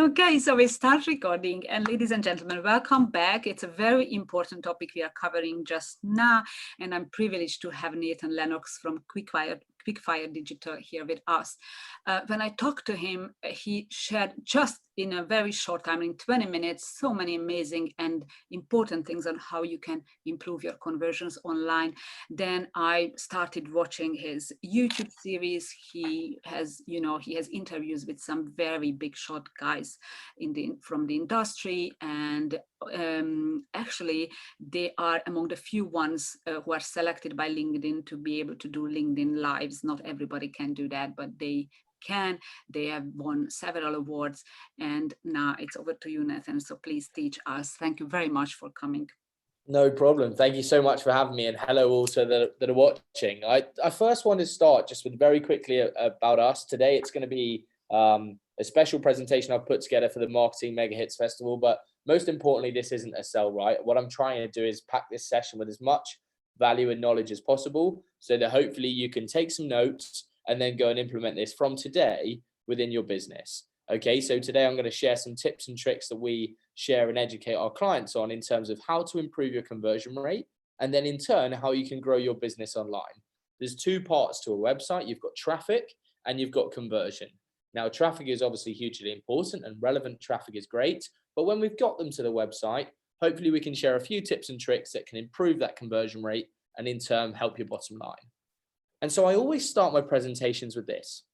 Okay, so we start recording, and ladies and gentlemen, welcome back. It's a very important topic we are covering just now, and I'm privileged to have Nathan Lennox from Quickfire Digital here with us. When I talked to him, he shared just in a very short time, in 20 minutes, so many amazing and important things on how you can improve your conversions online. Then I started watching his YouTube series. He has interviews with some very big shot guys from the industry, and actually they are among the few ones who are selected by LinkedIn to be able to do LinkedIn lives. Not everybody can do that, but they can. They have won several awards, and now it's over to you, Nathan. So please teach us. Thank you very much for coming. No problem. Thank you so much for having me, and hello also that are watching. I first want to start just with very quickly about us. Today it's going to be a special presentation I've put together for the Marketing Mega Hits Festival, but most importantly, this isn't a sell, right? What I'm trying to do is pack this session with as much value and knowledge as possible so that hopefully you can take some notes and then go and implement this from today within your business. Okay, so today I'm going to share some tips and tricks that we share and educate our clients on in terms of how to improve your conversion rate, and then in turn, how you can grow your business online. There's two parts to a website. You've got traffic and you've got conversion. Now, traffic is obviously hugely important, and relevant traffic is great. But when we've got them to the website, hopefully we can share a few tips and tricks that can improve that conversion rate and in turn help your bottom line. And so I always start my presentations with this.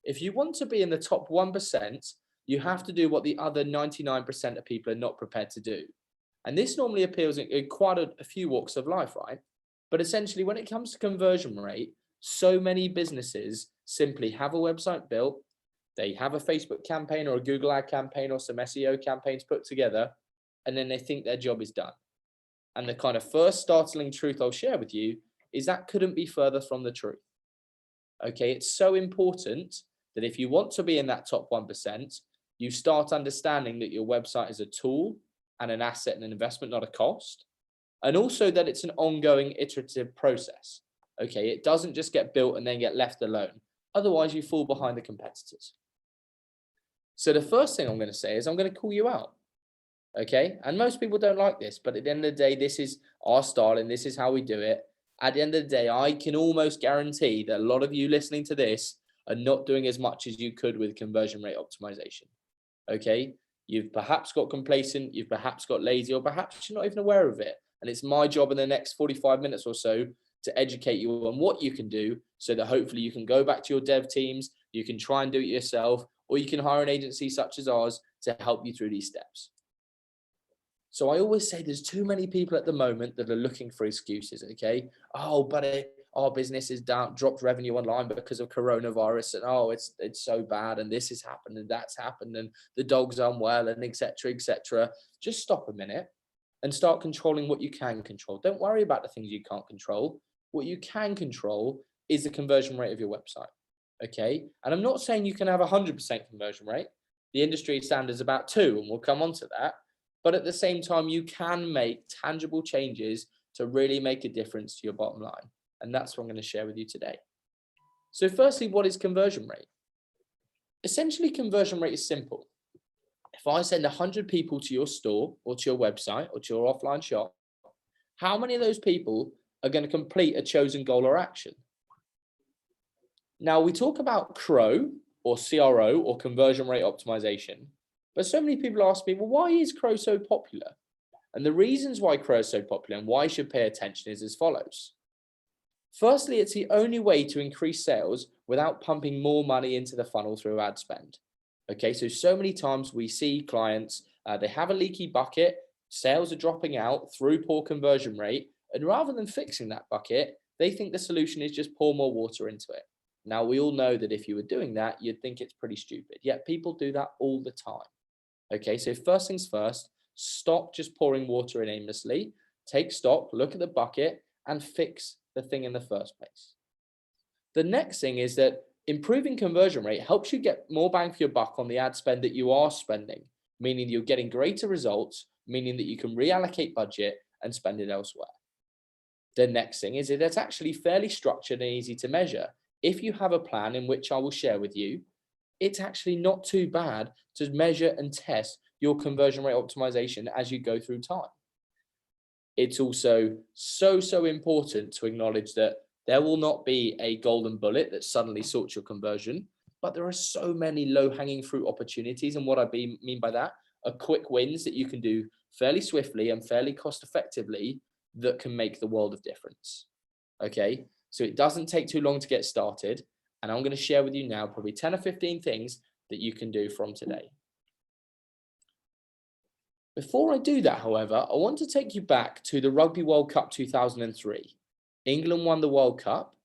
If you want to be in the top 1%, you have to do what the other 99% of people are not prepared to do. And this normally appeals in quite a few walks of life, right? But essentially, when it comes to conversion rate, so many businesses simply have a website built, they have a Facebook campaign or a Google ad campaign or some SEO campaigns put together, and then they think their job is done. And the kind of first startling truth I'll share with you is that couldn't be further from the truth. Okay, it's so important that if you want to be in that top 1%, you start understanding that your website is a tool and an asset and an investment, not a cost. And also that it's an ongoing iterative process. Okay, it doesn't just get built and then get left alone. Otherwise, you fall behind the competitors. So the first thing I'm going to say is I'm going to call you out. Okay, and most people don't like this, but at the end of the day, this is our style and this is how we do it. At the end of the day, I can almost guarantee that a lot of you listening to this are not doing as much as you could with conversion rate optimization. Okay, you've perhaps got complacent, you've perhaps got lazy, or perhaps you're not even aware of it. And it's my job in the next 45 minutes or so to educate you on what you can do so that hopefully you can go back to your dev teams, you can try and do it yourself, or you can hire an agency such as ours to help you through these steps. So I always say there's too many people at the moment that are looking for excuses, okay? Oh, but our business is down, dropped revenue online because of coronavirus, and oh, it's so bad, and this has happened, and that's happened, and the dog's unwell, and etc., etc. Just stop a minute and start controlling what you can control. Don't worry about the things you can't control. What you can control is the conversion rate of your website, okay? And I'm not saying you can have 100% conversion rate. The industry standard is about 2%, and we'll come on to that. But at the same time, you can make tangible changes to really make a difference to your bottom line. And that's what I'm going to share with you today. So firstly, what is conversion rate? Essentially, conversion rate is simple. If I send 100 people to your store or to your website or to your offline shop, how many of those people are going to complete a chosen goal or action? Now, we talk about CRO or CRO or conversion rate optimization. But so many people ask me, well, why is CRO so popular? And the reasons why CRO is so popular and why you should pay attention is as follows. Firstly, it's the only way to increase sales without pumping more money into the funnel through ad spend. Okay, so many times we see clients, they have a leaky bucket, sales are dropping out through poor conversion rate, and rather than fixing that bucket, they think the solution is just pour more water into it. Now, we all know that if you were doing that, you'd think it's pretty stupid, yet people do that all the time. Okay, so first things first, stop just pouring water in aimlessly, take stock, look at the bucket, and fix the thing in the first place. The next thing is that improving conversion rate helps you get more bang for your buck on the ad spend that you are spending, meaning you're getting greater results, meaning that you can reallocate budget and spend it elsewhere. The next thing is that it's actually fairly structured and easy to measure. If you have a plan in which I will share with you, it's actually not too bad to measure and test your conversion rate optimization as you go through time. It's also so important to acknowledge that there will not be a golden bullet that suddenly sorts your conversion, but there are so many low-hanging fruit opportunities. And what I mean by that are quick wins that you can do fairly swiftly and fairly cost effectively that can make the world of difference. Okay, so it doesn't take too long to get started. And I'm going to share with you now probably 10 or 15 things that you can do from today. Before I do that, however, I want to take you back to the Rugby World Cup 2003. England won the World Cup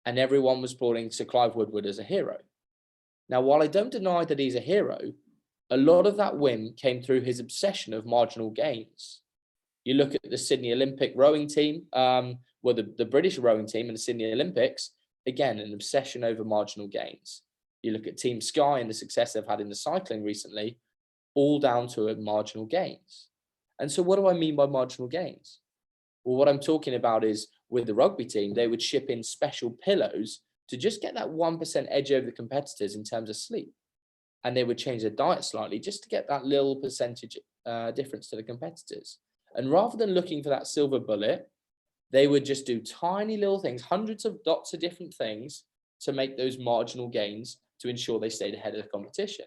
and everyone was applauding Sir Clive Woodward as a hero. Now, while I don't deny that he's a hero, a lot of that win came through his obsession of marginal gains. You look at the Sydney Olympic rowing team, the British rowing team in the Sydney Olympics, again, an obsession over marginal gains. You look at Team Sky and the success they've had in the cycling recently, all down to marginal gains. And so what do I mean by marginal gains? Well, what I'm talking about is with the rugby team, they would ship in special pillows to just get that 1% edge over the competitors in terms of sleep. And they would change their diet slightly just to get that little percentage difference to the competitors. And rather than looking for that silver bullet, they would just do tiny little things, hundreds of dots of different things to make those marginal gains to ensure they stayed ahead of the competition.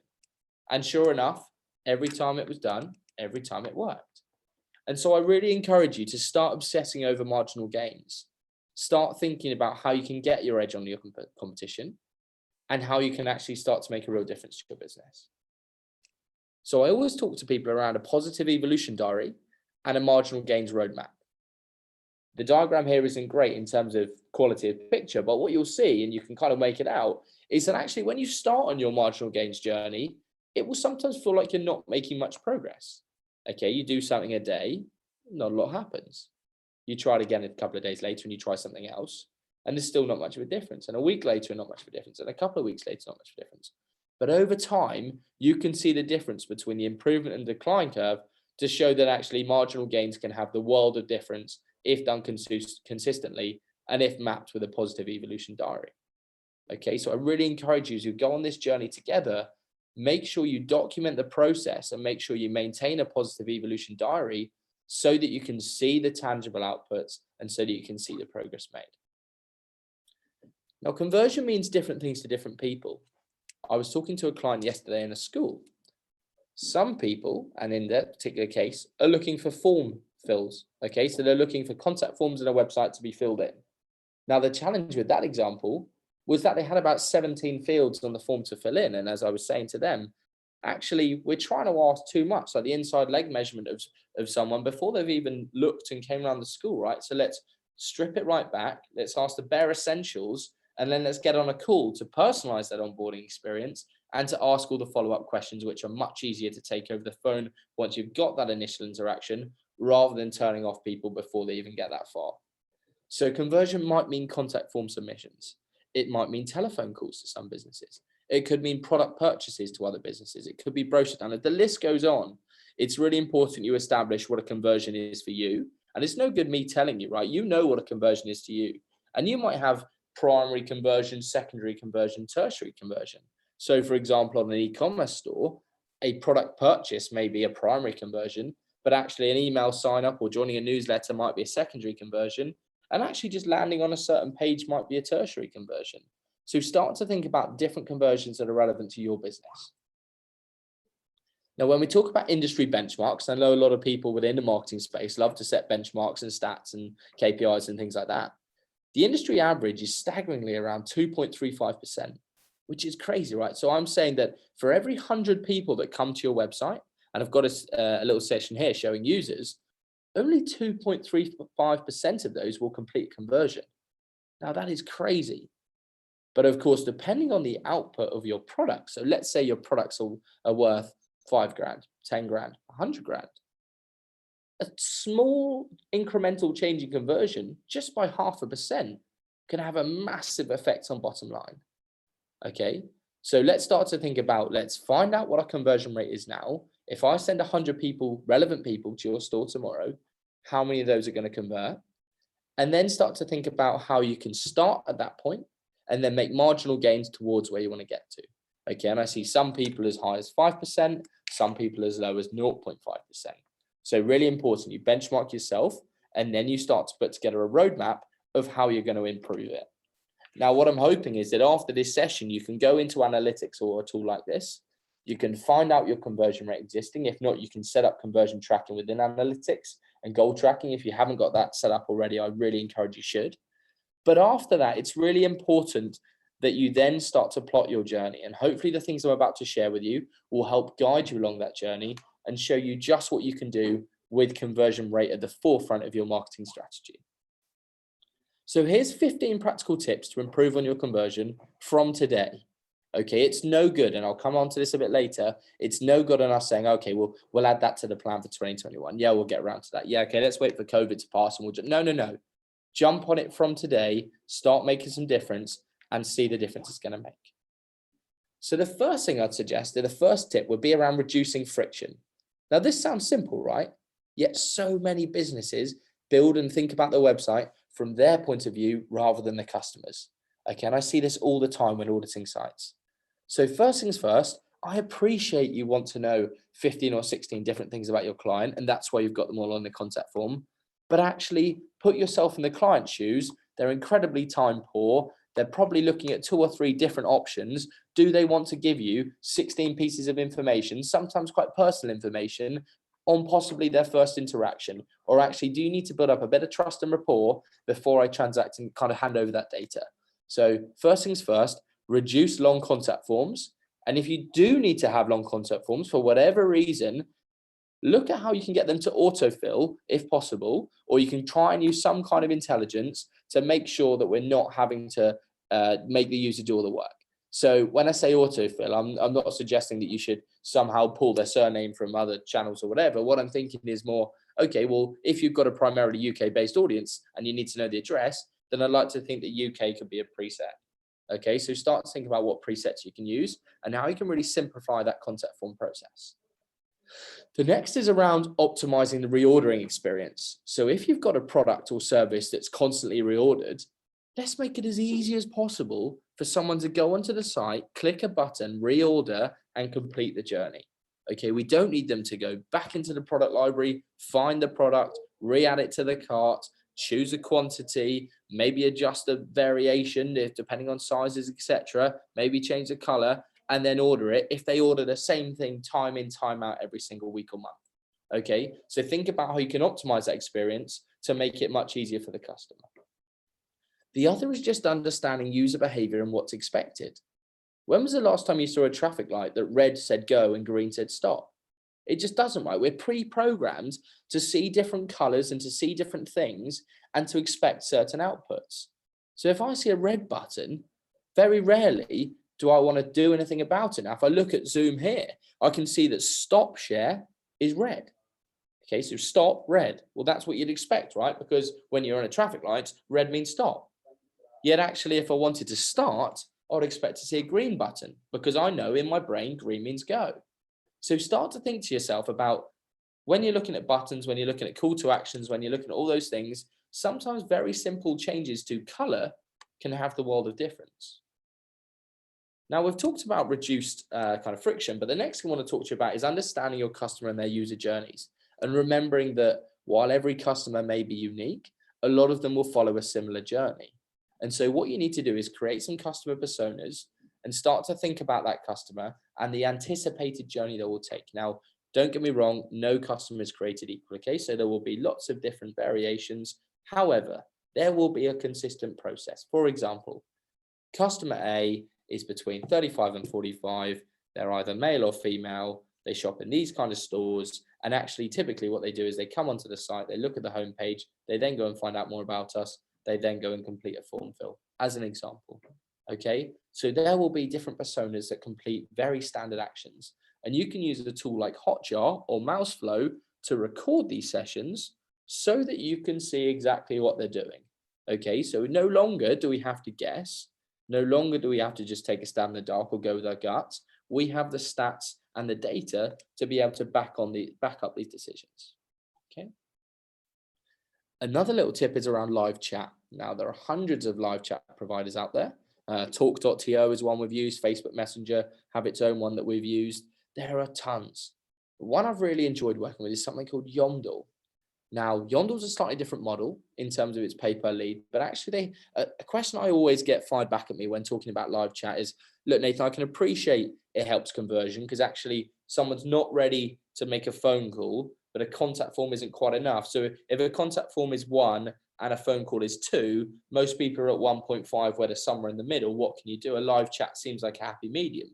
And sure enough, every time it was done, every time it worked. And so I really encourage you to start obsessing over marginal gains. Start thinking about how you can get your edge on your competition and how you can actually start to make a real difference to your business. So I always talk to people around a positive evolution diary and a marginal gains roadmap. The diagram here isn't great in terms of quality of picture, but what you'll see, and you can kind of make it out, is that actually when you start on your marginal gains journey, it will sometimes feel like you're not making much progress. Okay, you do something a day, not a lot happens. You try it again a couple of days later and you try something else, and there's still not much of a difference. And a week later, not much of a difference. And a couple of weeks later, not much of a difference. But over time, you can see the difference between the improvement and decline curve to show that actually marginal gains can have the world of difference if done consistently and if mapped with a positive evolution diary. Okay, so I really encourage you as you go on this journey together, make sure you document the process and make sure you maintain a positive evolution diary so that you can see the tangible outputs and so that you can see the progress made. Now, conversion means different things to different people. I was talking to a client yesterday in a school. Some people, and in that particular case, are looking for form fills. Okay, so they're looking for contact forms on a website to be filled in. Now, the challenge with that example was that they had about 17 fields on the form to fill in. And as I was saying to them, actually, we're trying to ask too much, like the inside leg measurement of someone before they've even looked and came around the school, right? So let's strip it right back. Let's ask the bare essentials, and then let's get on a call to personalize that onboarding experience and to ask all the follow-up questions, which are much easier to take over the phone once you've got that initial interaction, rather than turning off people before they even get that far. So conversion might mean contact form submissions. It might mean telephone calls to some businesses. It could mean product purchases to other businesses. It could be brochure download. The list goes on. It's really important you establish what a conversion is for you. And it's no good me telling you, right? You know what a conversion is to you. And you might have primary conversion, secondary conversion, tertiary conversion. So for example, on an e-commerce store, a product purchase may be a primary conversion, but actually an email sign up or joining a newsletter might be a secondary conversion. And actually just landing on a certain page might be a tertiary conversion. So start to think about different conversions that are relevant to your business. Now, when we talk about industry benchmarks, I know a lot of people within the marketing space love to set benchmarks and stats and KPIs and things like that. The industry average is staggeringly around 2.35%, which is crazy, right? So I'm saying that for every 100 people that come to your website, and I've got a little session here showing users, only 2.35% of those will complete conversion. Now that is crazy. But of course, depending on the output of your product, so let's say your products are worth 5 grand, 10 grand, 100 grand. A small incremental change in conversion just by 0.5% can have a massive effect on bottom line. Okay, so let's start to think about, let's find out what our conversion rate is now. If I send 100 people, relevant people to your store tomorrow, how many of those are going to convert? And then start to think about how you can start at that point and then make marginal gains towards where you want to get to. Okay, and I see some people as high as 5%, some people as low as 0.5%. So really important, you benchmark yourself and then you start to put together a roadmap of how you're going to improve it. Now, what I'm hoping is that after this session, you can go into analytics or a tool like this. You can find out your conversion rate existing. If not, you can set up conversion tracking within analytics and goal tracking. If you haven't got that set up already, I really encourage you should. But after that, it's really important that you then start to plot your journey. And hopefully the things I'm about to share with you will help guide you along that journey and show you just what you can do with conversion rate at the forefront of your marketing strategy. So here's 15 practical tips to improve on your conversion from today. Okay, it's no good, and I'll come on to this a bit later. It's no good on us saying, okay, we'll add that to the plan for 2021. Yeah, we'll get around to that. Yeah, okay, let's wait for COVID to pass and we'll just, no. Jump on it from today, start making some difference and see the difference it's going to make. So the first thing I'd suggest, the first tip would be around reducing friction. Now this sounds simple, right? Yet so many businesses build and think about their website from their point of view rather than the customers. Okay, and I see this all the time when auditing sites. So first things first, I appreciate you want to know 15 or 16 different things about your client, and that's why you've got them all on the contact form. But actually put yourself in the client's shoes. They're incredibly time poor. They're probably looking at 2 or 3 different options. Do they want to give you 16 pieces of information, sometimes quite personal information, on possibly their first interaction? Or actually, do you need to build up a bit of trust and rapport before I transact and kind of hand over that data? So first things first, reduce long contact forms. And if you do need to have long contact forms for whatever reason, look at how you can get them to autofill if possible, or you can try and use some kind of intelligence to make sure that we're not having to make the user do all the work. So when I say autofill, I'm not suggesting that you should somehow pull their surname from other channels or whatever. What I'm thinking is more, okay, well, if you've got a primarily UK-based audience and you need to know the address, then I'd like to think that UK could be a preset. Okay, so start to think about what presets you can use and how you can really simplify that contact form process. The next is around optimizing the reordering experience. So if you've got a product or service that's constantly reordered, let's make it as easy as possible for someone to go onto the site, click a button, reorder, and complete the journey. Okay, we don't need them to go back into the product library, find the product, re-add it to the cart, choose a quantity, maybe adjust a variation if depending on sizes, etc. Maybe change the color and then order it if they order the same thing time in, time out every single week or month. Okay, so think about how you can optimize that experience to make it much easier for the customer. The other is just understanding user behavior and what's expected. When was the last time you saw a traffic light that red said go and green said stop? It just doesn't, right? We're pre-programmed to see different colors and to see different things and to expect certain outputs. So if I see a red button, very rarely do I want to do anything about it. Now, if I look at Zoom here, I can see that stop share is red. Okay, so stop, red. Well, that's what you'd expect, right? Because when you're on a traffic light, red means stop. Yet actually, if I wanted to start, I would expect to see a green button because I know in my brain, green means go. So start to think to yourself about when you're looking at buttons, when you're looking at call to actions, when you're looking at all those things, sometimes very simple changes to color can have the world of difference. Now we've talked about reduced kind of friction, but the next thing I want to talk to you about is understanding your customer and their user journeys and remembering that while every customer may be unique, a lot of them will follow a similar journey. And so what you need to do is create some customer personas and start to think about that customer and the anticipated journey that will take. Now, don't get me wrong, no customer is created equal, okay? So there will be lots of different variations. However, there will be a consistent process. For example, customer A is between 35 and 45. They're either male or female. They shop in these kind of stores. And actually, typically what they do is they come onto the site, they look at the homepage, they then go and find out more about us. They then go and complete a form fill, as an example. Okay, so there will be different personas that complete very standard actions. And you can use a tool like Hotjar or Mouseflow to record these sessions so that you can see exactly what they're doing. Okay, so no longer do we have to guess. No longer do we have to just take a stab in the dark or go with our guts. We have the stats and the data to be able to back up these decisions. Okay. Another little tip is around live chat. Now, there are hundreds of live chat providers out there. Talk.to is one we've used. Facebook Messenger have its own one that we've used. There are tons. One I've really enjoyed working with is something called Yondle. Now, Yondle's a slightly different model in terms of its pay per lead, but actually a question I always get fired back at me when talking about live chat is, look, Nathan, I can appreciate it helps conversion because actually someone's not ready to make a phone call, but a contact form isn't quite enough. So if a contact form is 1 and a phone call is 2, most people are at 1.5 where they're somewhere in the middle. What can you do? A live chat seems like a happy medium.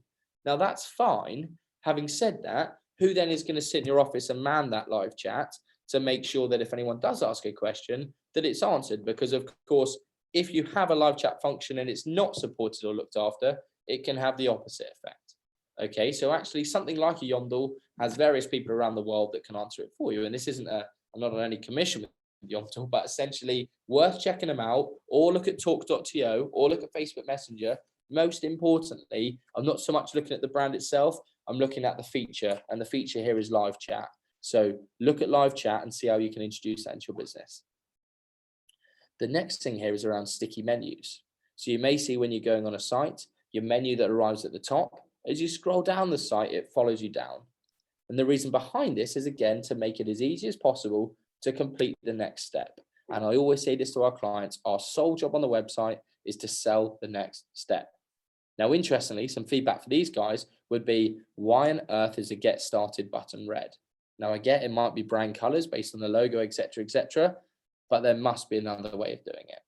Now that's fine. Having said that, who then is going to sit in your office and man that live chat to make sure that if anyone does ask a question, that it's answered? Because of course, if you have a live chat function and it's not supported or looked after, it can have the opposite effect. Okay, so actually something like a Yondle has various people around the world that can answer it for you. And this isn't I'm not on any commission with Yondle, but essentially worth checking them out, or look at talk.to, or look at Facebook Messenger. Most importantly, I'm not so much looking at the brand itself, I'm looking at the feature, and the feature here is live chat. So look at live chat and see how you can introduce that into your business. The next thing here is around sticky menus. So you may see when you're going on a site, your menu that arrives at the top, as you scroll down the site, it follows you down. And the reason behind this is, again, to make it as easy as possible to complete the next step. And I always say this to our clients, our sole job on the website is to sell the next step. Now, interestingly, some feedback for these guys would be, why on earth is the get started button red? Now, I get it might be brand colors based on the logo, etc., but there must be another way of doing it.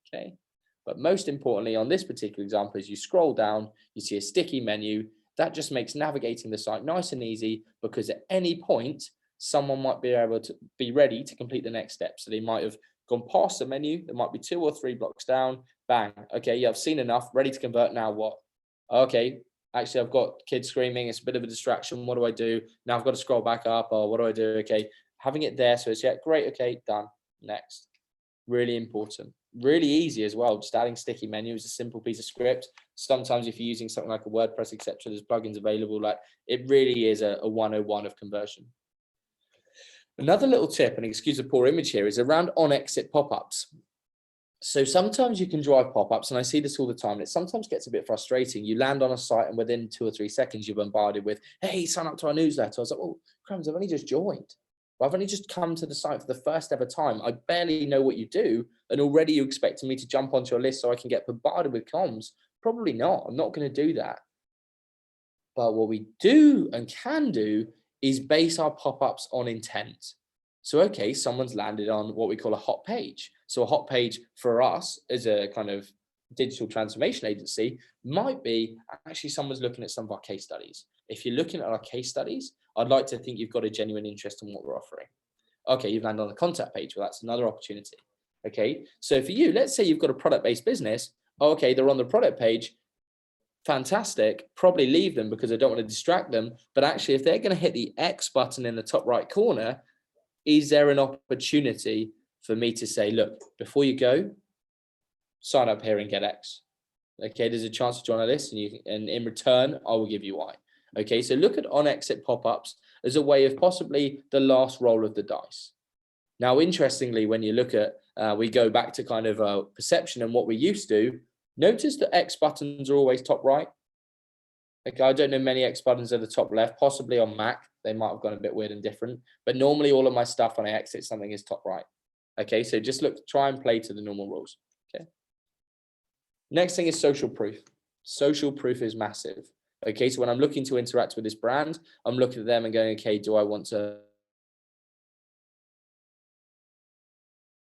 Okay. But most importantly, on this particular example, as you scroll down, you see a sticky menu. That just makes navigating the site nice and easy, because at any point, someone might be able to be ready to complete the next step. So they might have gone past the menu. There might be 2 or 3 blocks down. Bang. Okay, yeah, I've seen enough. Ready to convert. Now what? Okay, actually, I've got kids screaming. It's a bit of a distraction. What do I do? Now I've got to scroll back up. Oh, what do I do? Okay, having it there. So it's, yeah, great. Okay, done. Next. Really important. Really easy as well. Just adding sticky menu is a simple piece of script. Sometimes if you're using something like a WordPress, etc., there's plugins available. Like, it really is a 101 of conversion. Another little tip, and excuse the poor image here, is around on-exit pop-ups. So sometimes you can drive pop-ups, and I see this all the time, and it sometimes gets a bit frustrating. You land on a site and within 2 or 3 seconds you're bombarded with, hey, sign up to our newsletter. I was like, oh, crumbs, I've only just joined. Well, I've only just come to the site for the first ever time. I barely know what you do, and already you're expecting me to jump onto your list so I can get bombarded with comms. Probably not. I'm not going to do that. But what we do and can do is base our pop-ups on intent. So, okay, someone's landed on what we call a hot page. So a hot page for us as a kind of digital transformation agency might be actually someone's looking at some of our case studies. If you're looking at our case studies, I'd like to think you've got a genuine interest in what we're offering. Okay, you've landed on the contact page. Well, that's another opportunity. Okay, so for you, let's say you've got a product-based business. Okay, they're on the product page. Fantastic. Probably leave them because I don't want to distract them. But actually, if they're going to hit the X button in the top right corner, is there an opportunity for me to say, look, before you go, sign up here and get X? Okay, there's a chance to join our list, and in return, I will give you Y. Okay, so look at on-exit pop-ups as a way of possibly the last roll of the dice. Now, interestingly, when you look at, we go back to kind of perception and what we used to, notice that X buttons are always top right. Okay, I don't know many X buttons at the top left, possibly on Mac. They might have gone a bit weird and different, but normally all of my stuff when I exit something is top right. Okay, so just try and play to the normal rules. Okay. Next thing is social proof. Social proof is massive. Okay, so when I'm looking to interact with this brand, I'm looking at them and going, okay, do I want to?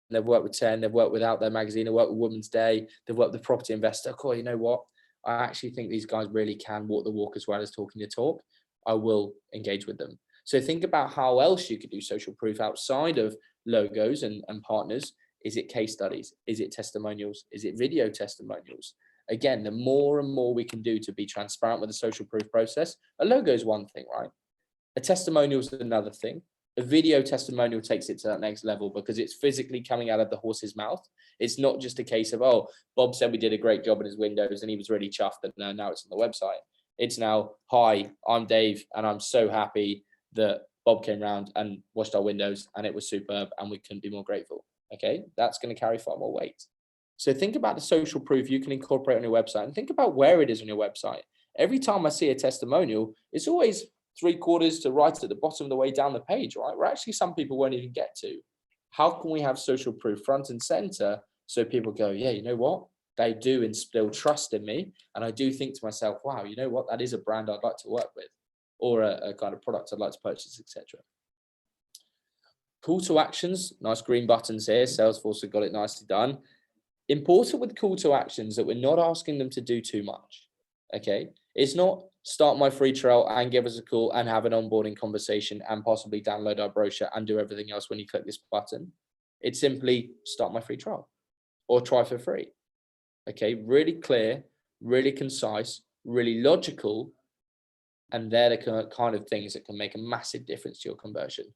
They've worked with 10, they've worked with Out There magazine, they've worked with Women's Day, they've worked with Property Investor. Cool, you know what? I actually think these guys really can walk the walk as well as talking the talk. I will engage with them. So think about how else you could do social proof outside of logos and partners. Is it case studies? Is it testimonials? Is it video testimonials? Again, the more and more we can do to be transparent with the social proof process, a logo is one thing, right? A testimonial is another thing. A video testimonial takes it to that next level because it's physically coming out of the horse's mouth. It's not just a case of, oh, Bob said we did a great job in his windows and he was really chuffed that now it's on the website. It's now, hi, I'm Dave and I'm so happy that Bob came around and washed our windows and it was superb and we couldn't be more grateful. Okay, that's going to carry far more weight. So think about the social proof you can incorporate on your website, and think about where it is on your website. Every time I see a testimonial, it's always 3/4 to right at the bottom of the way down the page, right? Where actually some people won't even get to. How can we have social proof front and center so people go, yeah, you know what? They do instill trust in me. And I do think to myself, wow, you know what? That is a brand I'd like to work with, or a kind of product I'd like to purchase, etc. Call to actions, nice green buttons here. Salesforce have got it nicely done. Important with call to actions that we're not asking them to do too much. Okay. It's not start my free trial and give us a call and have an onboarding conversation and possibly download our brochure and do everything else when you click this button. It's simply start my free trial or try for free. Okay. Really clear, really concise, really logical. And they're the kind of things that can make a massive difference to your conversion.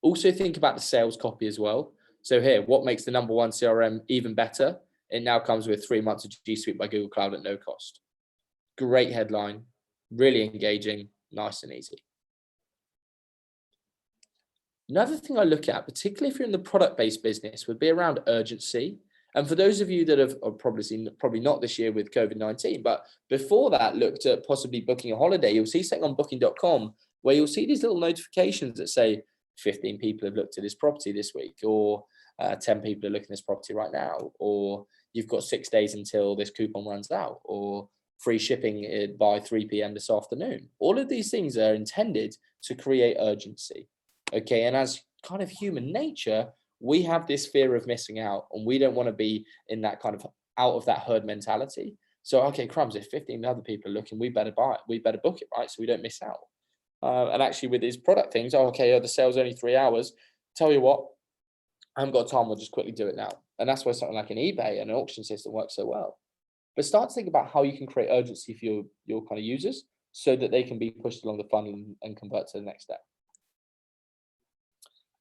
Also think about the sales copy as well. So here, what makes the #1 CRM even better? It now comes with 3 months of G Suite by Google Cloud at no cost. Great headline, really engaging, nice and easy. Another thing I look at, particularly if you're in the product-based business, would be around urgency. And for those of you that have probably not this year with COVID-19, but before that looked at possibly booking a holiday, you'll see something on booking.com where you'll see these little notifications that say 15 people have looked at this property this week, or 10 people are looking at this property right now, or you've got 6 days until this coupon runs out, or free shipping by 3 p.m. this afternoon. All of these things are intended to create urgency. Okay, and as kind of human nature, we have this fear of missing out, and we don't want to be in that kind of out of that herd mentality. So, okay, crumbs, if 15 other people are looking, we better buy it, we better book it, right? So we don't miss out. And actually with these product things, the sale's only 3 hours. Tell you what, I haven't got time, we'll just quickly do it now. And that's where something like an eBay and an auction system works so well. But start to think about how you can create urgency for your kind of users so that they can be pushed along the funnel and convert to the next step.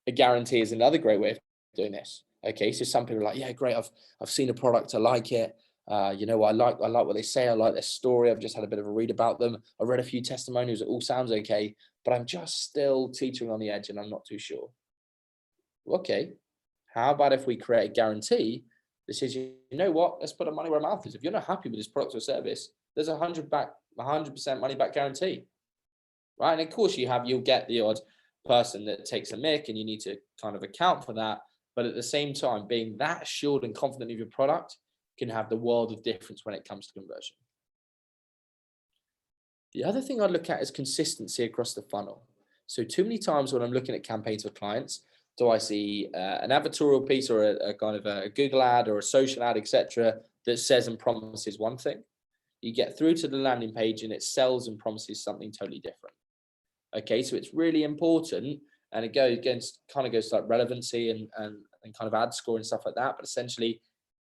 A guarantee is another great way of doing this. Okay, so some people are like, yeah, great, I've seen a product, I like it. You know, I like what they say, I like their story, I've just had a bit of a read about them, I read a few testimonials, it all sounds okay, but I'm just still teetering on the edge and I'm not too sure. Okay, how about if we create a guarantee that says, you know what, let's put our money where our mouth is. If you're not happy with this product or service, there's 100% money back guarantee, right? And of course you'll get the odd person that takes a mick and you need to kind of account for that. But at the same time, being that assured and confident of your product can have the world of difference when it comes to conversion. The other thing I look at is consistency across the funnel. So too many times when I'm looking at campaigns for clients, do I see an advertorial piece or a kind of a Google ad or a social ad, etc., that says and promises one thing. You get through to the landing page and it sells and promises something totally different. Okay, so it's really important, and it goes to like relevancy and kind of ad score and stuff like that. But essentially,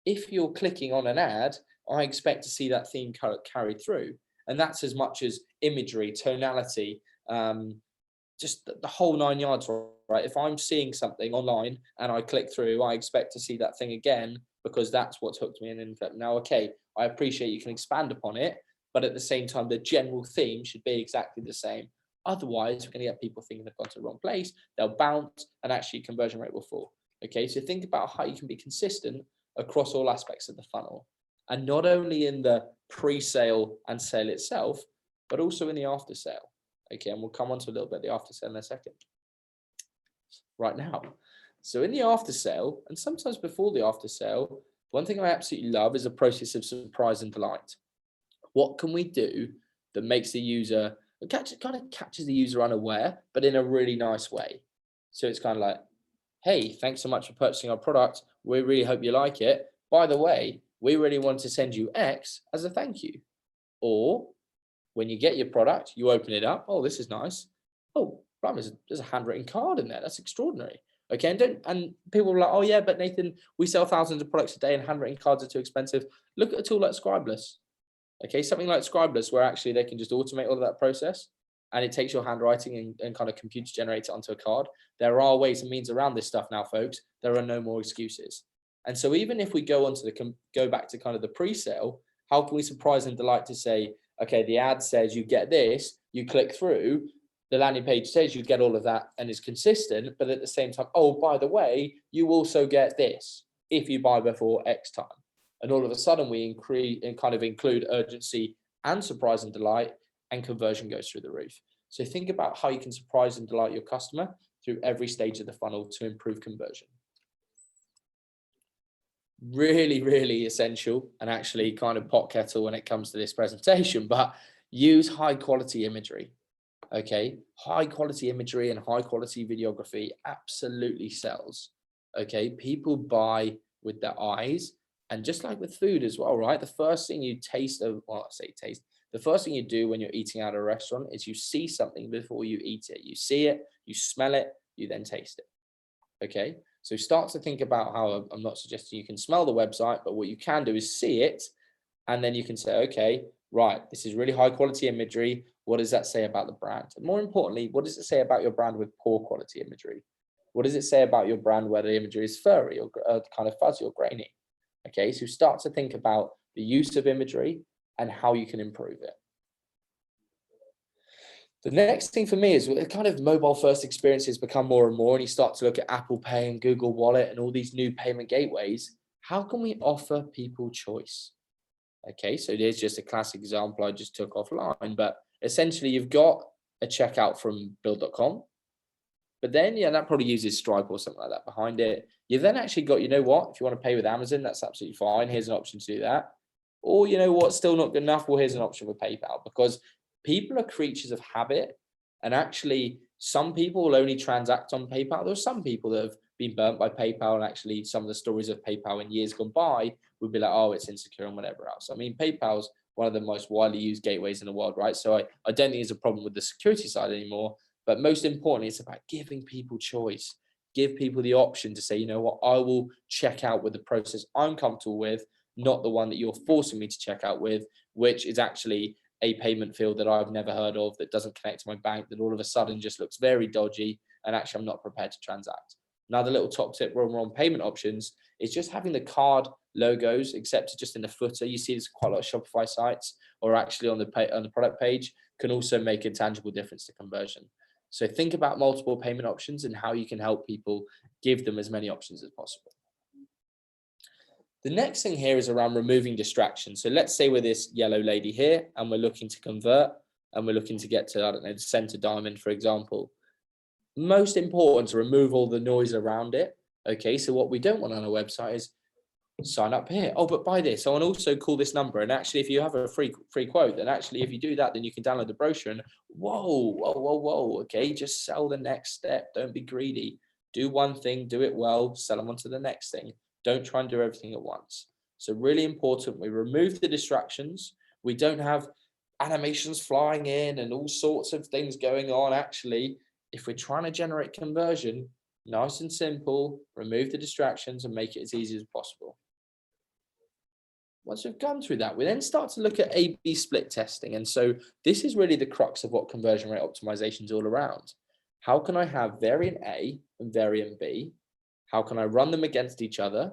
if you're clicking on an ad, I expect to see that theme carried through. And that's as much as imagery, tonality, just the whole 9 yards, right? If I'm seeing something online and I click through, I expect to see that thing again because that's what's hooked me in. Now, okay, I appreciate you can expand upon it, but at the same time, the general theme should be exactly the same. Otherwise, we're going to get people thinking they've gone to the wrong place, they'll bounce, and actually conversion rate will fall. Okay, so think about how you can be consistent across all aspects of the funnel, and not only in the pre-sale and sale itself, but also in the after sale. Okay, and we'll come on to a little bit of the after sale in a second. Right now, so in the after sale, and sometimes before the after sale, one thing I absolutely love is the process of surprise and delight. What can we do that makes the user kind of catches the user unaware, but in a really nice way? So it's kind of like, hey, thanks so much for purchasing our product. We really hope you like it. By the way, we really want to send you X as a thank you. Or when you get your product, you open it up. Oh, this is nice. Oh, right, there's a handwritten card in there. That's extraordinary. Okay, and people are like, oh yeah, but Nathan, we sell thousands of products a day and handwritten cards are too expensive. Look at a tool like Scribeless. Okay, something like Scribeless, where actually they can just automate all of that process and it takes your handwriting and kind of computer generates it onto a card. There are ways and means around this stuff now, folks. There are no more excuses. And so even if we go back to kind of the pre-sale, how can we surprise and delight to say, okay, the ad says you get this, you click through, the landing page says you get all of that and is consistent, but at the same time, oh, by the way, you also get this if you buy before X time. And all of a sudden we include urgency and surprise and delight, and conversion goes through the roof. So think about how you can surprise and delight your customer through every stage of the funnel to improve conversion. Really, really essential, and actually kind of pot kettle when it comes to this presentation, but use high quality imagery. Okay, high quality imagery and high quality videography absolutely sells. Okay, people buy with their eyes, and just like with food as well, right? The first thing you taste of, well, I say taste, the first thing you do when you're eating out at a restaurant is you see something before you eat it. You see it, you smell it, you then taste it. Okay, so start to think about how, I'm not suggesting you can smell the website, but what you can do is see it, and then you can say, okay, right, this is really high quality imagery. What does that say about the brand? And more importantly, what does it say about your brand with poor quality imagery? What does it say about your brand where the imagery is furry or kind of fuzzy or grainy? Okay, so start to think about the use of imagery and how you can improve it. The next thing for me is kind of mobile first experiences become more and more, and you start to look at Apple Pay and Google Wallet and all these new payment gateways. How can we offer people choice? Okay, so there's just a classic example I just took offline, but essentially you've got a checkout from build.com, but then, yeah, that probably uses Stripe or something like that behind it. You've then actually got, you know what, if you want to pay with Amazon, that's absolutely fine. Here's an option to do that. Or, you know what, still not good enough. Well, here's an option with PayPal, because people are creatures of habit. And actually, some people will only transact on PayPal. There are some people that have been burnt by PayPal, and actually some of the stories of PayPal in years gone by would be like, oh, it's insecure and whatever else. I mean, PayPal's one of the most widely used gateways in the world, right? So I don't think there's a problem with the security side anymore. But most importantly, it's about giving people choice. Give people the option to say, you know what, I will check out with the process I'm comfortable with, not the one that you're forcing me to check out with, which is actually a payment field that I've never heard of, that doesn't connect to my bank, that all of a sudden just looks very dodgy, and actually I'm not prepared to transact. Another little top tip when we're on payment options is just having the card logos accepted just in the footer. You see this quite a lot of Shopify sites, or actually on the product page, can also make a tangible difference to conversion. So think about multiple payment options and how you can help people, give them as many options as possible. The next thing here is around removing distractions. So let's say we're this yellow lady here and we're looking to convert, and we're looking to get to, I don't know, the center diamond, for example. Most important to remove all the noise around it. Okay, so what we don't want on our website is sign up here. Oh, but buy this. Oh, and also call this number. And actually, if you have a free quote, then actually, if you do that, then you can download the brochure. And whoa. Okay, just sell the next step. Don't be greedy. Do one thing, do it well, sell them on to the next thing. Don't try and do everything at once. So really important, we remove the distractions. We don't have animations flying in and all sorts of things going on. Actually, if we're trying to generate conversion, nice and simple, remove the distractions and make it as easy as possible. Once we've gone through that, we then start to look at A/B split testing. And so this is really the crux of what conversion rate optimization is all around. How can I have variant A and variant B? How can I run them against each other?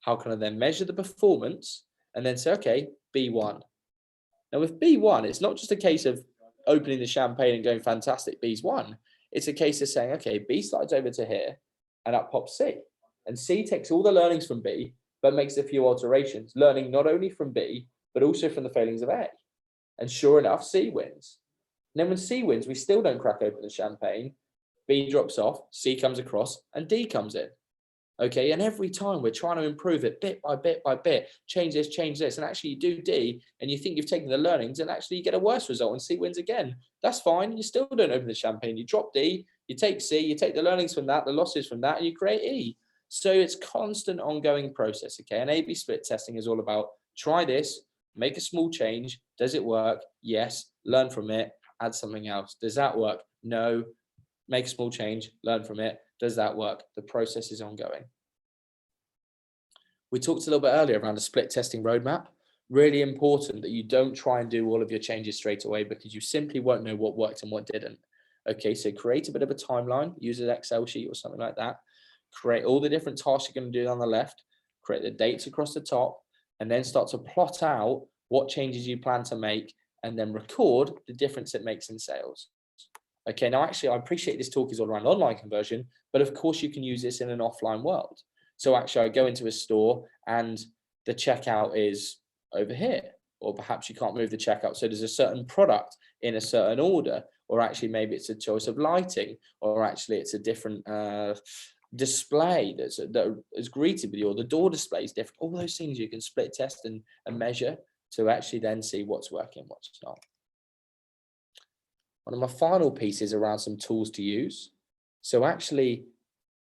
How can I then measure the performance and then say, okay, B1. Now with B1, it's not just a case of opening the champagne and going, fantastic, B's one. It's a case of saying, okay, B slides over to here and up pops C. And C takes all the learnings from B, but makes a few alterations, learning not only from B, but also from the failings of A. And sure enough, C wins. And then when C wins, we still don't crack open the champagne. B drops off, C comes across, and D comes in. Okay, and every time we're trying to improve it bit by bit, change this, and actually you do D, and you think you've taken the learnings, and actually you get a worse result, and C wins again. That's fine, you still don't open the champagne. You drop D, you take C, you take the learnings from that, the losses from that, and you create E. So it's constant ongoing process, okay? And A/B split testing is all about try this, make a small change. Does it work? Yes. Learn from it, add something else. Does that work? No. Make a small change, learn from it. Does that work? The process is ongoing. We talked a little bit earlier around a split testing roadmap. Really important that you don't try and do all of your changes straight away, because you simply won't know what worked and what didn't. Okay, so create a bit of a timeline, use an Excel sheet or something like that. Create all the different tasks you're going to do on the left, create the dates across the top, and then start to plot out what changes you plan to make, and then record the difference it makes in sales. Okay, now actually I appreciate this talk is all around online conversion, but of course you can use this in an offline world. So actually I go into a store and the checkout is over here, or perhaps you can't move the checkout, so there's a certain product in a certain order, or actually maybe it's a choice of lighting, or actually it's a different display that is greeted with you, or the door display is different. All those things you can split test and measure to actually then see what's working, what's not. One of my final pieces around some tools to use. So actually,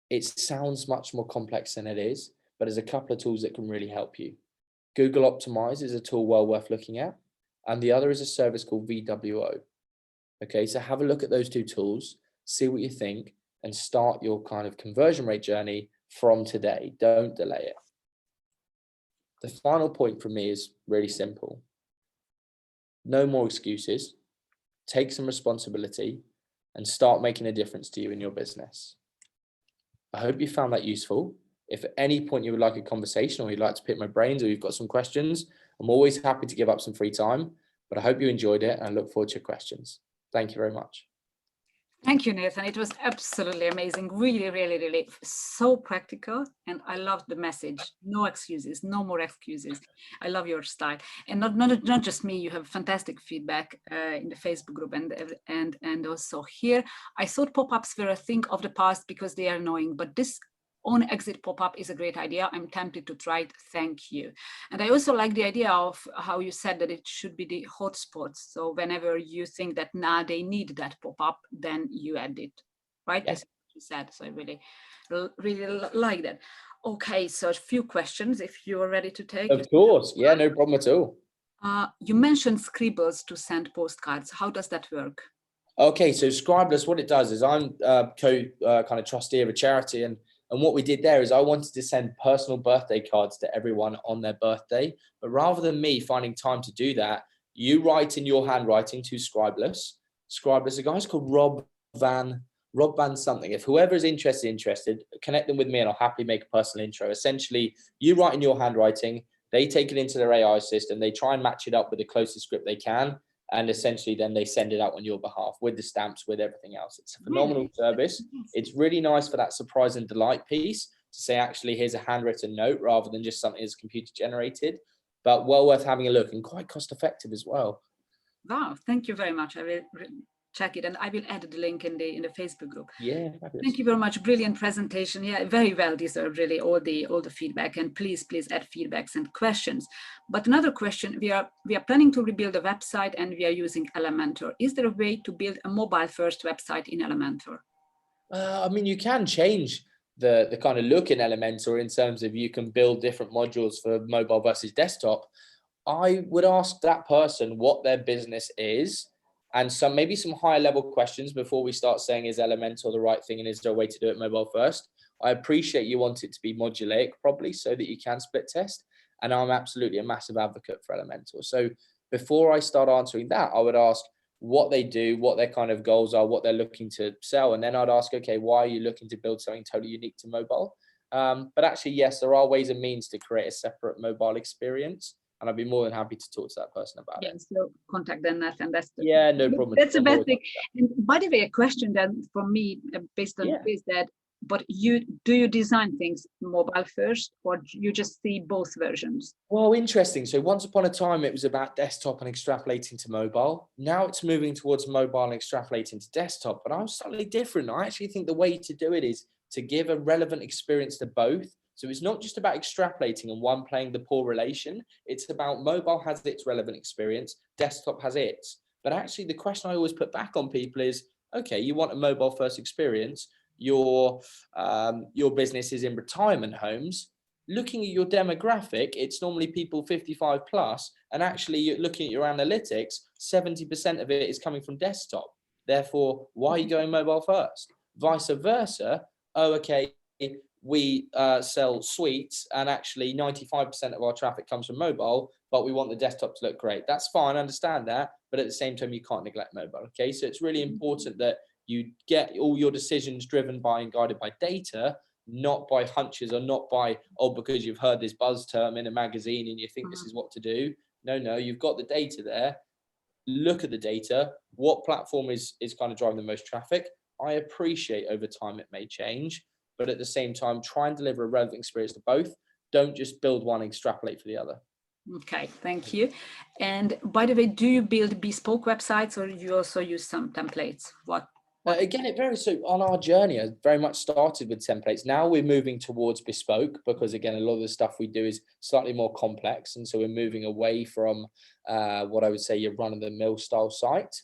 it sounds much more complex than it is, but there's a couple of tools that can really help you. Google Optimize is a tool well worth looking at, and the other is a service called VWO. Okay, so have a look at those two tools, see what you think, and start your kind of conversion rate journey from today. Don't delay it. The final point from me is really simple. No more excuses. Take some responsibility and start making a difference to you in your business. I hope you found that useful. If at any point you would like a conversation, or you'd like to pick my brains, or you've got some questions, I'm always happy to give up some free time, but I hope you enjoyed it and I look forward to your questions. Thank you very much. Thank you, Nathan. It was absolutely amazing. Really, really, really so practical. And I loved the message. No excuses, no more excuses. I love your style. And not just me, you have fantastic feedback in the Facebook group and also here. I thought pop-ups were a thing of the past because they are annoying, but this on exit pop-up is a great idea. I'm tempted to try it. Thank you. And I also like the idea of how you said that it should be the hotspots. So whenever you think that now they need that pop-up, then you add it, right? Yeah. This is what you said. So I really like that. Okay, so a few questions if you are ready to take. Of course. Yeah, no problem at all. You mentioned Scribbles to send postcards. How does that work? Okay, so Scribeless, what it does is I'm kind of trustee of a charity, and what we did there is I wanted to send personal birthday cards to everyone on their birthday, but rather than me finding time to do that, you write in your handwriting to Scribeless. Scribeless, a guy's called Rob Van something. If whoever is interested, connect them with me and I'll happily make a personal intro. Essentially, you write in your handwriting, they take it into their AI system, they try and match it up with the closest script they can, and essentially then they send it out on your behalf with the stamps, with everything else. It's a phenomenal service. It's really nice for that surprise and delight piece to say, actually, here's a handwritten note rather than just something that's computer generated, but well worth having a look and quite cost effective as well. Wow, thank you very much. I will check it and I will add the link in the Facebook group. Yeah, fabulous. Thank you very much. Brilliant presentation. Yeah, very well deserved, really, all the feedback. And please add feedbacks and questions. But another question, we are planning to rebuild a website and we are using Elementor. Is there a way to build a mobile first website in Elementor? I mean, you can change the kind of look in Elementor in terms of you can build different modules for mobile versus desktop. I would ask that person what their business is, and maybe some higher level questions before we start saying, is Elementor the right thing and is there a way to do it mobile first? I appreciate you want it to be modulaic probably so that you can split test, and I'm absolutely a massive advocate for Elementor. So before I start answering that, I would ask what they do, what their kind of goals are, what they're looking to sell, and then I'd ask, okay, why are you looking to build something totally unique to mobile? But actually, yes, there are ways and means to create a separate mobile experience. And I'd be more than happy to talk to that person about it. So contact them, and that's no problem. That's the best thing. And by the way, a question then from me based on is that, but do you design things mobile first, or you just see both versions? Well, interesting. So once upon a time, it was about desktop and extrapolating to mobile. Now it's moving towards mobile and extrapolating to desktop. But I'm slightly different. I actually think the way to do it is to give a relevant experience to both. So it's not just about extrapolating and one playing the poor relation. It's about mobile has its relevant experience, desktop has its. But actually, the question I always put back on people is, okay, you want a mobile first experience. Your business is in retirement homes. Looking at your demographic, it's normally people 55 plus, and actually you're looking at your analytics, 70% of it is coming from desktop. Therefore, why are you going mobile first? Vice versa. Oh, okay, we sell suites and actually 95% of our traffic comes from mobile, but we want the desktop to look great. That's fine, I understand that, but at the same time, you can't neglect mobile, okay? So it's really important that you get all your decisions driven by and guided by data, not by hunches or not by, because you've heard this buzz term in a magazine and you think this is what to do. No, you've got the data there. Look at the data. What platform is kind of driving the most traffic? I appreciate over time it may change, but at the same time, try and deliver a relevant experience to both. don't just build one, extrapolate for the other. Okay, thank you. And by the way, do you build bespoke websites or you also use some templates? What? Again, it varies. So on our journey, I very much started with templates. Now we're moving towards bespoke because, again, a lot of the stuff we do is slightly more complex. And so we're moving away from what I would say your run-of-the-mill style site.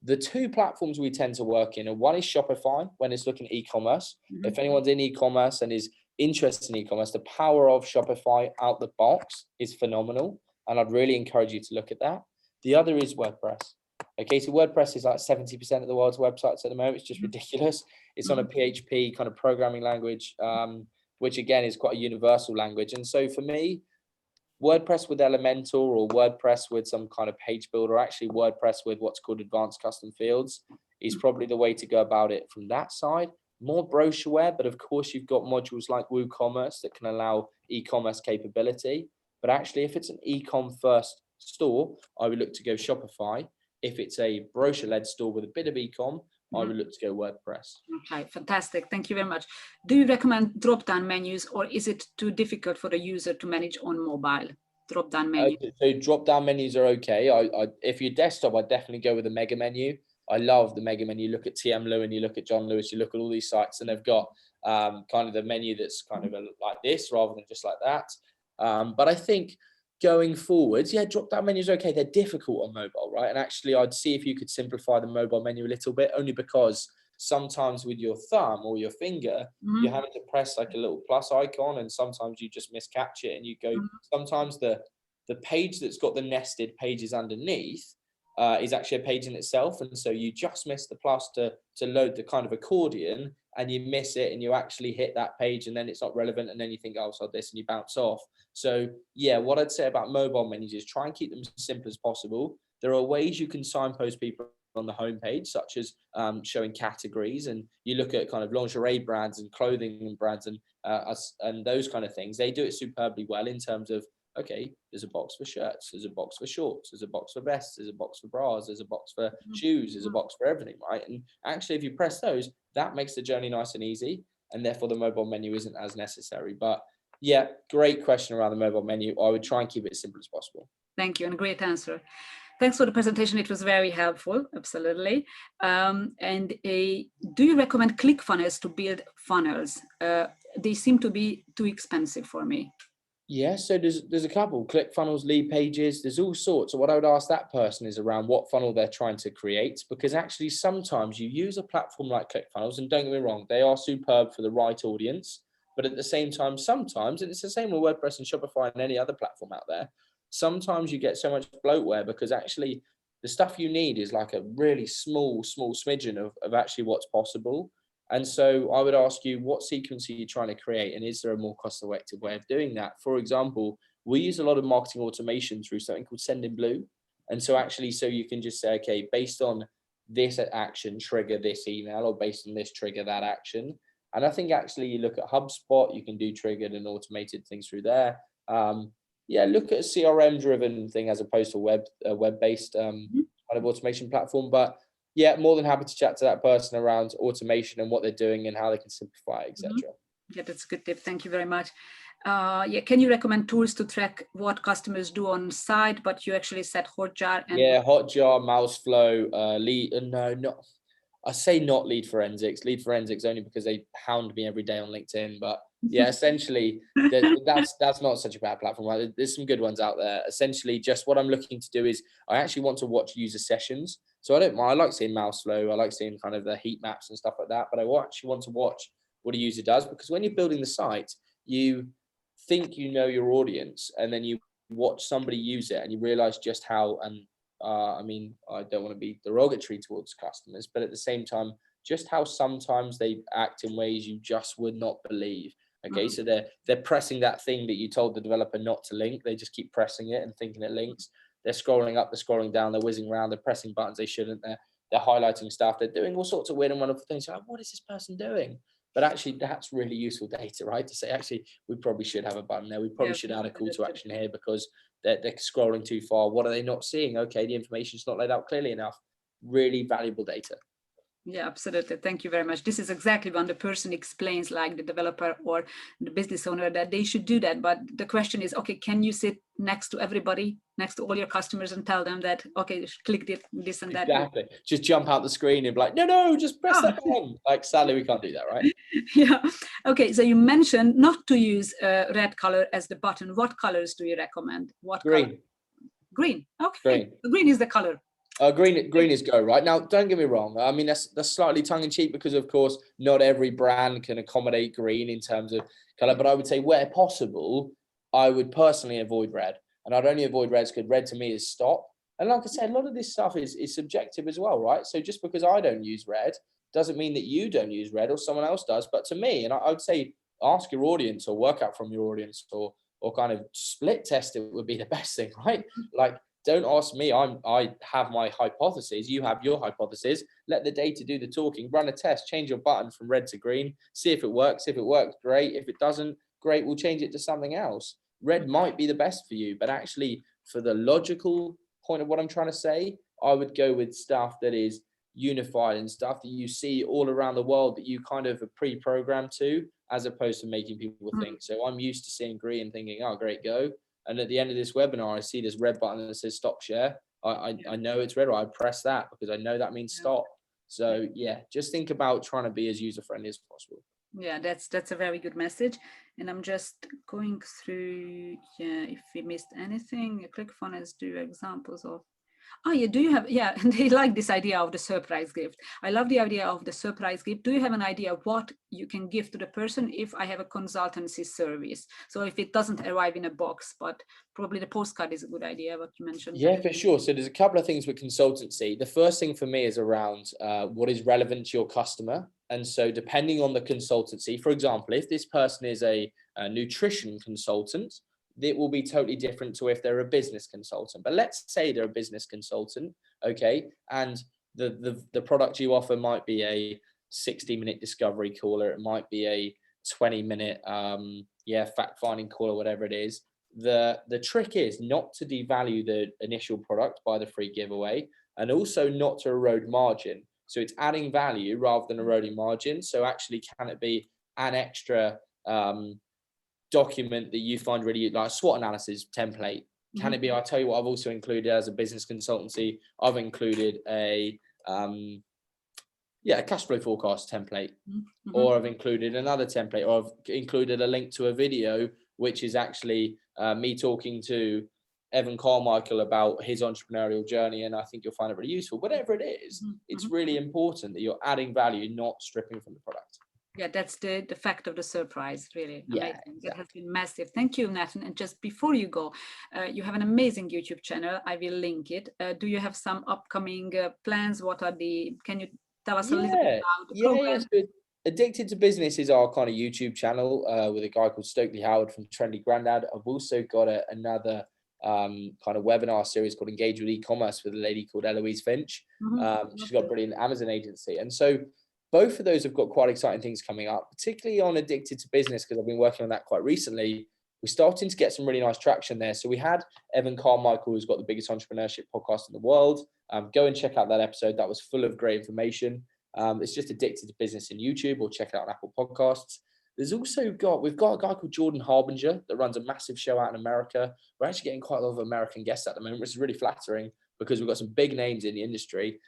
The two platforms we tend to work in, and one is Shopify when it's looking at e-commerce. If anyone's in e-commerce and is interested in e-commerce, the power of Shopify out the box is phenomenal. And I'd really encourage you to look at that. The other is WordPress. Okay, so WordPress is like 70% of the world's websites at the moment. It's just ridiculous. It's on a PHP kind of programming language, which again is quite a universal language. And so for me, WordPress with Elementor or WordPress with some kind of page builder, actually WordPress with what's called advanced custom fields is probably the way to go about it from that side. More brochureware, but of course you've got modules like WooCommerce that can allow e-commerce capability. But actually, if it's an e-com first store, I would look to go Shopify. If it's a brochure-led store with a bit of e-com, I would look to go WordPress. Okay, fantastic. Thank you very much. Do you recommend drop-down menus or is it too difficult for the user to manage on mobile? Drop-down menu. So drop-down menus are okay. If you're desktop, I'd definitely go with the mega menu. I love the mega menu. You look at TM Lewin, you look at John Lewis, you look at all these sites, and they've got kind of the menu that's kind of like this rather than just like that. But I think going forwards, yeah, drop-down menus are okay. They're difficult on mobile, right? And actually, I'd see if you could simplify the mobile menu a little bit, only because sometimes with your thumb or your finger, you're having to press like a little plus icon, and sometimes you just miscatch it, and you go. Sometimes the page that's got the nested pages underneath is actually a page in itself, and so you just miss the plus to load the kind of accordion, and you miss it, and you actually hit that page, and then it's not relevant, and then you think, oh, so this, and you bounce off. So yeah, what I'd say about mobile menus is try and keep them as simple as possible. There are ways you can signpost people on the homepage, such as showing categories, and you look at kind of lingerie brands and clothing brands and those kind of things. They do it superbly well in terms of, okay, there's a box for shirts, there's a box for shorts, there's a box for vests, there's a box for bras, there's a box for shoes, there's a box for everything, right? And actually, if you press those, that makes the journey nice and easy, and therefore the mobile menu isn't as necessary. But yeah, great question around the mobile menu. I would try and keep it as simple as possible. Thank you, and a great answer. Thanks for the presentation. It was very helpful, absolutely. And do you recommend ClickFunnels to build funnels? They seem to be too expensive for me. Yeah, so there's a couple, ClickFunnels, lead pages, there's all sorts. So what I would ask that person is around what funnel they're trying to create, because actually sometimes you use a platform like ClickFunnels, and don't get me wrong, they are superb for the right audience. But at the same time, sometimes, and it's the same with WordPress and Shopify and any other platform out there, sometimes you get so much bloatware because actually the stuff you need is like a really small smidgen of actually what's possible. And so I would ask you, what sequence are you trying to create? And is there a more cost-effective way of doing that? For example, we use a lot of marketing automation through something called Sendinblue. And so actually, so you can just say, okay, based on this action, trigger this email, or based on this, trigger that action. And I think actually you look at HubSpot, you can do triggered and automated things through there. Yeah, look at a CRM-driven thing as opposed to web-based kind of automation platform. But yeah, more than happy to chat to that person around automation and what they're doing and how they can simplify, etc. Yeah, that's a good tip. Thank you very much. Yeah, can you recommend tools to track what customers do on site? But you actually said Hotjar. And yeah, Hotjar, Mouseflow, I say not Lead Forensics. Lead Forensics only because they hound me every day on LinkedIn. But yeah, essentially, that's not such a bad platform. Right? There's some good ones out there. Essentially, just what I'm looking to do is I actually want to watch user sessions. So I don't mind. I like seeing Mouseflow. I like seeing kind of the heat maps and stuff like that. But I actually want to watch what a user does, because when you're building the site, you think you know your audience, and then you watch somebody use it, and you realize just how I mean, I don't want to be derogatory towards customers, but at the same time, just how sometimes they act in ways you just would not believe. Okay, so they're pressing that thing that you told the developer not to link. They just keep pressing it and thinking it links. They're scrolling up, they're scrolling down, they're whizzing around, they're pressing buttons they shouldn't. They're highlighting stuff. They're doing all sorts of weird and wonderful things. Like, what is this person doing? But actually, that's really useful data, right? To say, actually, we probably should have a button there. We probably should add a call to action here because they're scrolling too far. What are they not seeing? Okay, the information's not laid out clearly enough. Really valuable data. Yeah, absolutely. Thank you very much. This is exactly when the person explains, like the developer or the business owner, that they should do that. But the question is, okay, can you sit next to everybody, next to all your customers, and tell them that, okay, click this and that? Exactly. Just jump out the screen and be like, no, just press that button. Like, sadly, we can't do that, right? Yeah. Okay. So you mentioned not to use red color as the button. What colors do you recommend? What color? Green. Green. Okay. Green. Green is the color. Green is go, right? Now, don't get me wrong. I mean, that's slightly tongue in cheek because, of course, not every brand can accommodate green in terms of color. But I would say, where possible, I would personally avoid red, and I'd only avoid reds because red to me is stop. And like I said, a lot of this stuff is subjective as well, right? So just because I don't use red doesn't mean that you don't use red or someone else does. But to me, and I would say, ask your audience or work out from your audience or kind of split test it would be the best thing, right? Like, don't ask me. I have my hypothesis. You have your hypothesis. Let the data do the talking. Run a test. Change your button from red to green. See if it works. If it works, great. If it doesn't, great. We'll change it to something else. Red might be the best for you, but actually, for the logical point of what I'm trying to say, I would go with stuff that is unified and stuff that you see all around the world that you kind of are pre-programmed to, as opposed to making people think. So I'm used to seeing green and thinking, oh, great, go. And at the end of this webinar, I see this red button that says stop share. I know it's red, or I press that because I know that means stop. So yeah, just think about trying to be as user-friendly as possible. Yeah, that's a very good message. And I'm just going through, yeah, if we missed anything, ClickFunnels do examples of. Oh, yeah, do you have, yeah, they like this idea of the surprise gift. I love the idea of the surprise gift. Do you have an idea of what you can give to the person if I have a consultancy service? So if it doesn't arrive in a box, but probably the postcard is a good idea, what you mentioned. Yeah, for sure. So there's a couple of things with consultancy. The first thing for me is around what is relevant to your customer. And so depending on the consultancy, for example, if this person is a nutrition consultant, it will be totally different to if they're a business consultant. But let's say they're a business consultant, okay, and the product you offer might be a 60-minute discovery call, or it might be a 20-minute fact-finding call, or whatever it is. The trick is not to devalue the initial product by the free giveaway, and also not to erode margin. So it's adding value rather than eroding margin. So actually, can it be an extra document that you find really, like a SWOT analysis template? Can it be, I'll tell you what I've also included as a business consultancy. I've included a cash flow forecast template, or I've included another template, or I've included a link to a video, which is actually me talking to Evan Carmichael about his entrepreneurial journey, and I think you'll find it really useful. Whatever it is, it's really important that you're adding value, not stripping from the product. Yeah, that's the fact of the surprise, really. Yeah, amazing. exactly. That has been massive. Thank you, Nathan. And just before you go, you have an amazing YouTube channel. I will link it. Do you have some upcoming plans? Can you tell us a little bit about the program? So Addicted to Business is our kind of YouTube channel with a guy called Stokely Howard from Trendy Grandad. I've also got another kind of webinar series called Engage with E-commerce with a lady called Eloise Finch. She's got a brilliant Amazon agency. And so both of those have got quite exciting things coming up, particularly on Addicted to Business, because I've been working on that quite recently. We're starting to get some really nice traction there. So we had Evan Carmichael, who's got the biggest entrepreneurship podcast in the world. Go and check out that episode. That was full of great information. It's just Addicted to Business in YouTube, or check it out on Apple Podcasts. We've got a guy called Jordan Harbinger that runs a massive show out in America. We're actually getting quite a lot of American guests at the moment, which is really flattering because we've got some big names in the industry.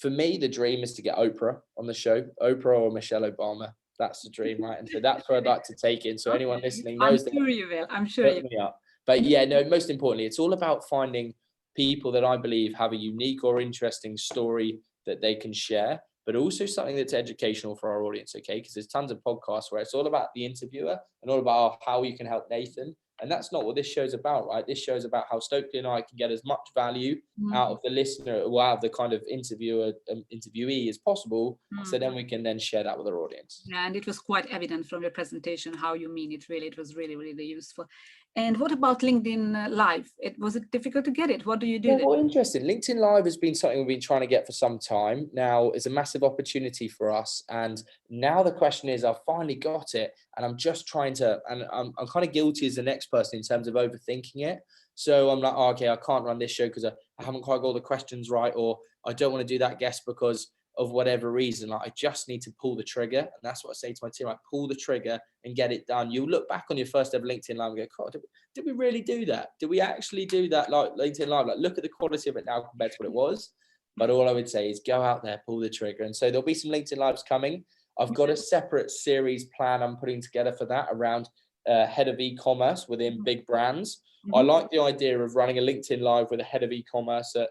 For me, the dream is to get Oprah on the show, Oprah or Michelle Obama. That's the dream, right? And so that's where I'd like to take it. So anyone listening knows that. I'm sure you will. I'm sure you will. But yeah, no, most importantly, it's all about finding people that I believe have a unique or interesting story that they can share, but also something that's educational for our audience, okay? Because there's tons of podcasts where it's all about the interviewer and all about how you can help Nathan. And that's not what this show's about, right? This show's about how Stokely and I can get as much value out of the listener, or out of the kind of interviewee as possible. So then we can then share that with our audience. Yeah, and it was quite evident from your presentation how you mean it. Really, it was really, really useful. And what about LinkedIn Live? Was it difficult to get it? What do you do? Yeah, well, interesting. LinkedIn Live has been something we've been trying to get for some time. Now it's a massive opportunity for us. And now the question is, I've finally got it, and I'm just trying to, and I'm kind of guilty as the next person in terms of overthinking it. So I'm like, oh, okay, I can't run this show because I haven't quite got all the questions right, or I don't want to do that guest because of whatever reason, like I just need to pull the trigger. And that's what I say to my team, like pull the trigger and get it done. You'll look back on your first ever LinkedIn Live and go, God, did we really do that? Did we actually do that? Like LinkedIn Live, like look at the quality of it now compared to what it was. But all I would say is go out there, pull the trigger. And so there'll be some LinkedIn Lives coming. I've got a separate series plan I'm putting together for that around head of e-commerce within big brands. I like the idea of running a LinkedIn Live with a head of e-commerce at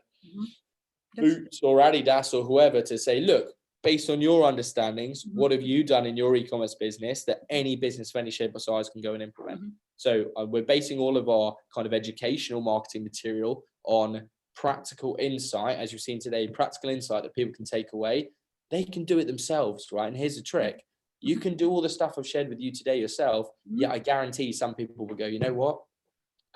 Boots or Adidas or whoever to say, look, based on your understandings, what have you done in your e-commerce business that any business of any shape or size can go and implement? So we're basing all of our kind of educational marketing material on practical insight, as you've seen today, practical insight that people can take away. They can do it themselves, right? And here's the trick. You can do all the stuff I've shared with you today yourself. Yeah, I guarantee some people will go, you know what?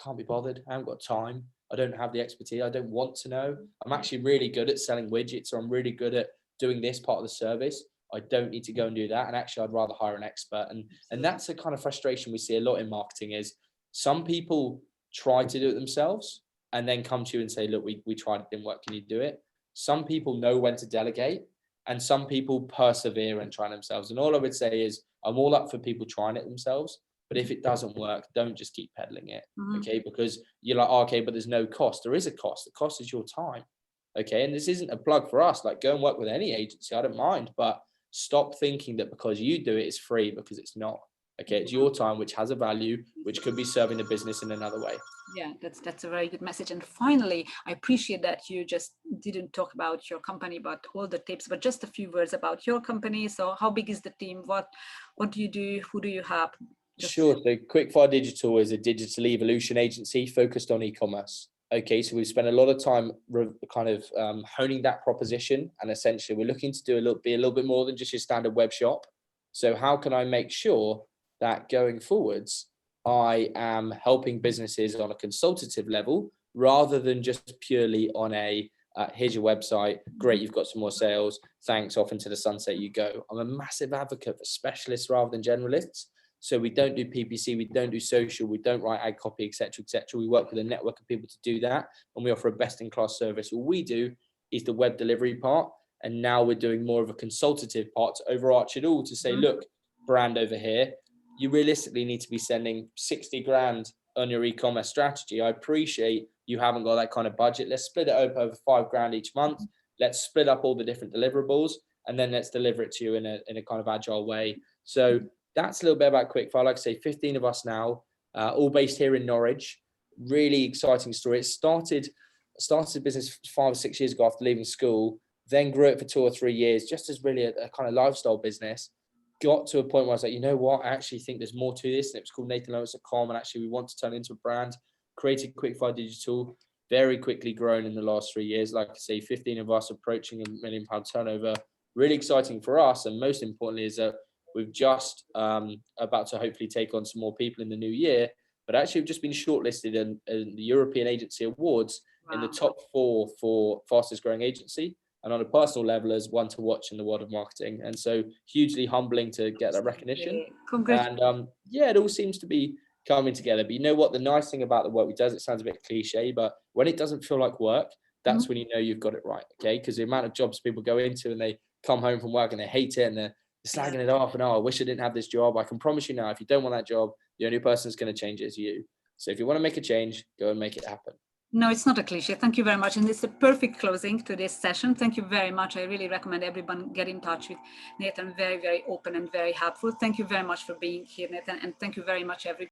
Can't be bothered. I haven't got time. I don't have the expertise. I don't want to know. I'm actually really good at selling widgets, or I'm really good at doing this part of the service. I don't need to go and do that. And actually, I'd rather hire an expert. And that's a kind of frustration we see a lot in marketing is some people try to do it themselves and then come to you and say, look, we tried, it didn't work. Can you do it? Some people know when to delegate and some people persevere and try themselves. And all I would say is I'm all up for people trying it themselves. But if it doesn't work, don't just keep peddling it, okay? Because you're like, oh, okay, but there's no cost. There is a cost. The cost is your time, okay? And this isn't a plug for us. Like, go and work with any agency. I don't mind. But stop thinking that because you do it, it's free, because it's not, okay? It's your time, which has a value, which could be serving the business in another way. Yeah, that's a very good message. And finally, I appreciate that you just didn't talk about your company, but all the tips, but just a few words about your company. So how big is the team? What do you do? Who do you have? Sure. So Quickfire Digital is a digital evolution agency focused on e-commerce. Okay, so we've spent a lot of time kind of honing that proposition, and essentially we're looking to be a little bit more than just your standard web shop. So how can I make sure that going forwards, I am helping businesses on a consultative level rather than just purely on a here's your website, great, you've got some more sales, thanks, off into the sunset you go. I'm a massive advocate for specialists rather than generalists. So we don't do PPC, we don't do social, we don't write ad copy, etc., etc. We work with a network of people to do that, and we offer a best-in-class service. All we do is the web delivery part, and now we're doing more of a consultative part to overarch it all to say, look, brand over here, you realistically need to be sending 60 grand on your e-commerce strategy. I appreciate you haven't got that kind of budget. Let's split it up over 5 grand each month. Let's split up all the different deliverables, and then let's deliver it to you in a kind of agile way. So that's a little bit about Quickfire. Like I say, 15 of us now, all based here in Norwich. Really exciting story. It started the business 5 or 6 years ago after leaving school, then grew it for 2 or 3 years, just as really a kind of lifestyle business. Got to a point where I was like, you know what, I actually think there's more to this. And it was called NathanLawrence.com, and actually we want to turn it into a brand. Created Quickfire Digital, very quickly grown in the last 3 years. Like I say, 15 of us approaching £1 million turnover. Really exciting for us, and most importantly is that we've just about to hopefully take on some more people in the new year, but actually we've just been shortlisted in the European Agency Awards in the top 4 for fastest growing agency, and on a personal level as one to watch in the world of marketing. And so hugely humbling to get that recognition. And yeah, it all seems to be coming together. But you know what, the nice thing about the work we do, it sounds a bit cliche, but when it doesn't feel like work, that's when you know you've got it right, okay? Because the amount of jobs people go into and they come home from work and they hate it and they're slagging it off and, oh, I wish I didn't have this job. I can promise you now, if you don't want that job, the only person that's going to change it is you. So if you want to make a change, go and make it happen. No, it's not a cliche. Thank you very much. And it's a perfect closing to this session. Thank you very much. I really recommend everyone get in touch with Nathan. Very, very open and very helpful. Thank you very much for being here, Nathan. And thank you very much, everybody.